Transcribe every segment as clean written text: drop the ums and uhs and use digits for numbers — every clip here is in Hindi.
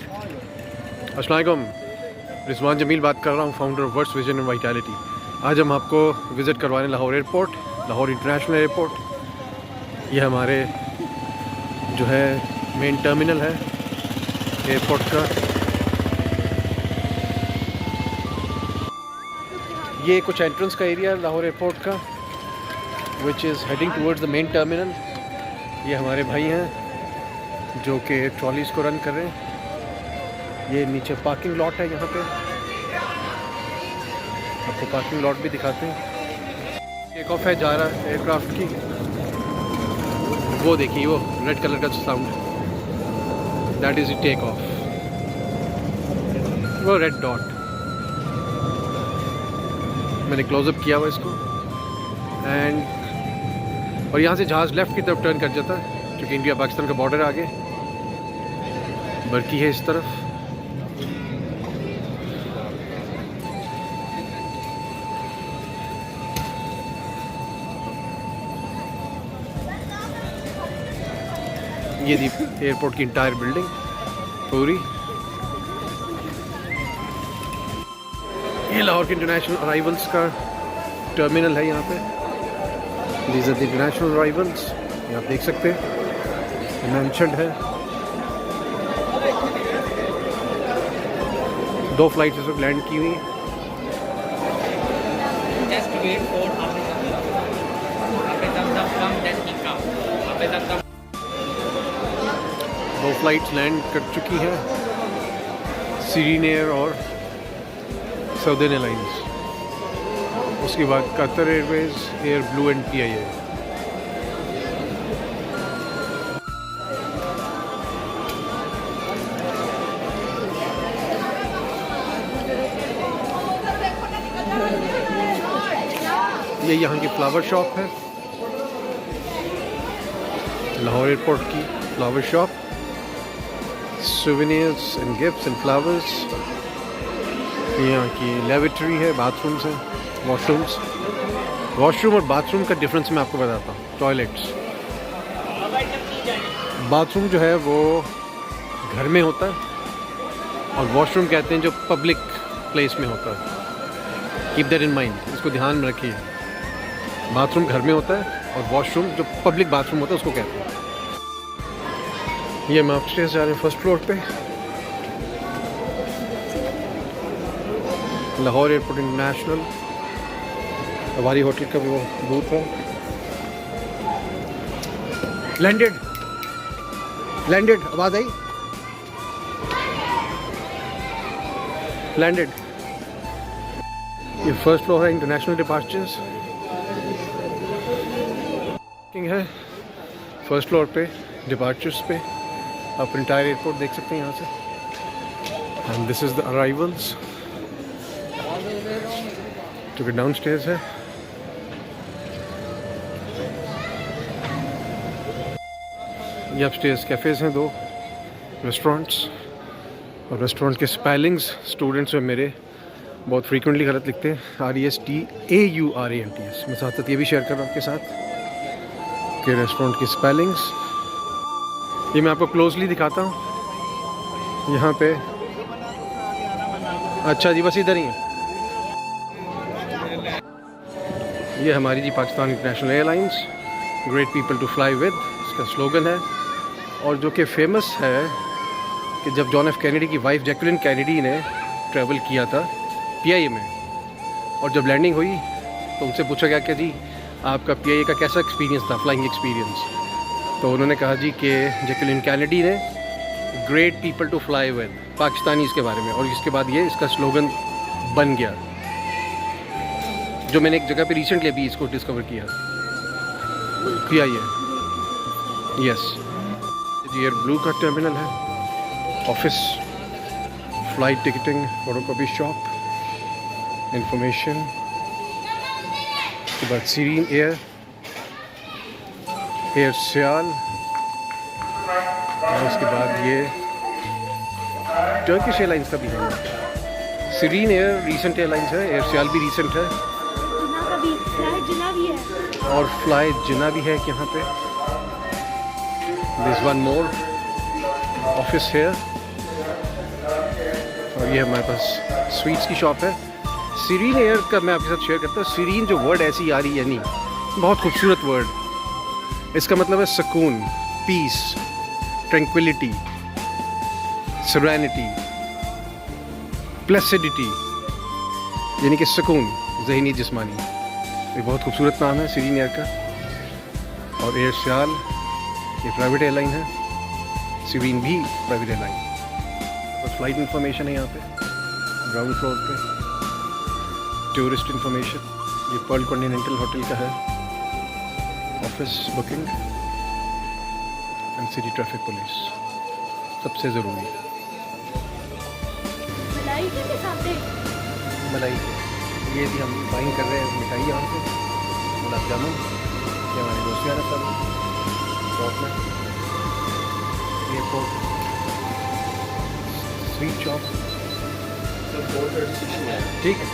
अस्सलाम वालेकुम, रिजवान जमील बात कर रहा हूँ, founder of words vision and vitality. आज हम आपको विज़िट करवाने Lahore airport, Lahore international airport. ये हमारे जो है मेन टर्मिनल है एयरपोर्ट का। ये कुछ एंट्रेंस का एरिया है लाहौर एयरपोर्ट का, which is heading towards the main terminal. ये हमारे भाई हैं जो कि ट्रॉलीज़ को रन कर रहे हैं। ये नीचे पार्किंग लॉट है, यहाँ पे आपको पार्किंग लॉट भी दिखाते हैं। टेक ऑफ है जा रहा है एयरक्राफ्ट की, वो देखिए वो रेड कलर का sound, that is take off, वो रेड डॉट। मैंने क्लोजअप किया हुआ इसको एंड और यहाँ से जहाज़ लेफ़्ट की तरफ टर्न कर जाता है क्योंकि इंडिया पाकिस्तान का बॉर्डर आगे बरकी है इस तरफ। ये थी एयरपोर्ट की इंटायर बिल्डिंग पूरी। ये लाहौर के इंटरनेशनल अराइवल्स का टर्मिनल है यहाँ पे। These are the international arrivals, ये आप देख सकते हैं, मेंशन्ड है। 2 फ्लाइट्स इस वक्त लैंड की हुई। दो फ्लाइट्स लैंड कर चुकी हैं, सीरीन एयर और साउदर्न एयरलाइंस। उसके बाद Qatar Airways, air blue and PIA। ये यहाँ की फ्लावर शॉप है, लाहौर एयरपोर्ट की flower shop, souvenirs and gifts and flowers. यहाँ की लेवेटरी है, बाथरूम्स हैं, वॉशरूम्स। वॉशरूम और बाथरूम का डिफरेंस मैं आपको बताता हूँ। टॉयलेट्स, बाथरूम जो है वो घर में होता है और वॉशरूम कहते हैं जो पब्लिक प्लेस में होता है। कीप दैट इन माइंड, इसको ध्यान में रखिए। बाथरूम घर में होता है और वॉशरूम जो पब्लिक बाथरूम होता है उसको कहते हैं। ये हम अपस्टेयर्स जा रहे हैं फर्स्ट फ्लोर पे। लाहौर एयरपोर्ट इंटरनेशनल, हमारी होटल का भी वो बूथ है। लैंडेड लैंडेड, आवाज़ आई, लैंडेड। ये फर्स्ट फ्लोर है इंटरनेशनल डिपार्चर्स है। फर्स्ट फ्लोर पे डिपार्चर्स पे आप इंटायर एयरपोर्ट देख सकते हैं यहाँ से। And this is the arrivals जो कि डाउन स्टेयर्स है। ये अपस्टेयर्स कैफ़ेज़ हैं, 2 रेस्टोरेंट्स। और रेस्टोरेंट के स्पेलिंग्स स्टूडेंट्स में मेरे बहुत फ्रीक्वेंटली गलत लिखते हैं, RESTAURANTS। मैं साथ ये भी शेयर कर रहा हूँ आपके साथ कि रेस्टोरेंट की स्पेलिंग्स। ये मैं आपको क्लोजली दिखाता हूँ यहाँ पे। अच्छा जी, बस इधर ही है। ये हमारी जी Pakistan international airlines, great people to fly with, इसका स्लोगन है। और जो कि फेमस है कि जब जॉन F कैनेडी की वाइफ जैक्वेलिन कैनेडी ने ट्रैवल किया था PIA में, और जब लैंडिंग हुई तो उनसे पूछा गया कि जी आपका PIA का कैसा एक्सपीरियंस था, फ्लाइंग एक्सपीरियंस। तो उन्होंने कहा जी कि जैक्वेलिन कैनेडी ने great people to fly with, Pakistanis के बारे में। और इसके बाद ये इसका स्लोगन बन गया, जो मैंने एक जगह पे रिसेंटली अभी इसको डिस्कवर किया, PIA। यस, एयर ब्लू का टर्मिनल है, office, flight ticketing, photocopy shop, information. उसके बाद सीरीन एयर, एयर सियाल। और उसके बाद ये टर्किश एयरलाइंस का भी है। सीरीन एयर रीसेंट एयरलाइंस है, एयर सियाल भी रीसेंट है, और फ्लाई जिना भी है यहाँ पे। This one more office here. और ये हमारे पास स्वीट्स की शॉप है। सीरीन एयर का मैं आपके साथ शेयर करता हूँ। सीरीन जो वर्ड ऐसी आ रही है नहीं, बहुत खूबसूरत वर्ड। इसका मतलब है सुकून, पीस, ट्रैंक्विलिटी, सेरेनिटी, प्लेसिडिटी, यानी कि सुकून ज़हनी जिस्मानी। ये बहुत खूबसूरत नाम है सीरीन एयर का। और एयर सियाल ये प्राइवेट एयरलाइन है, सीरीन भी प्राइवेट एयरलाइन। बस फ्लाइट इन्फॉर्मेशन है यहाँ पे ग्राउंड फ्लोर पे। टूरिस्ट इन्फॉर्मेशन, ये पर्ल कॉन्टिनेंटल होटल का है। Office booking and city traffic police, सबसे ज़रूरी। मलाई ये भी हम बाइंग कर रहे हैं मिठाई यहाँ से, गुलाब जामुन। ये हमारे दोस्त यार सब शॉप में। एयरपोर्ट स्वीट शॉप, ठीक है।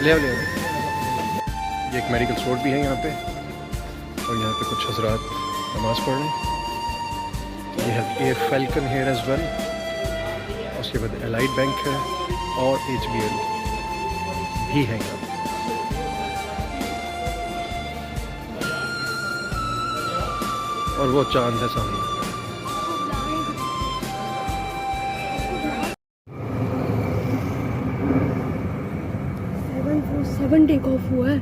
ले आओ ले आओ। ये एक मेडिकल स्टोर भी है यहाँ पे, और यहाँ पे कुछ हजरात नमाज पढ़ रहे हैं। ये है Air Falcon here as well. उसके बाद एलाइड बैंक है और HBL भी है यहाँ पे। और वो चांद है सामने। 747 टेक ऑफ हुआ है।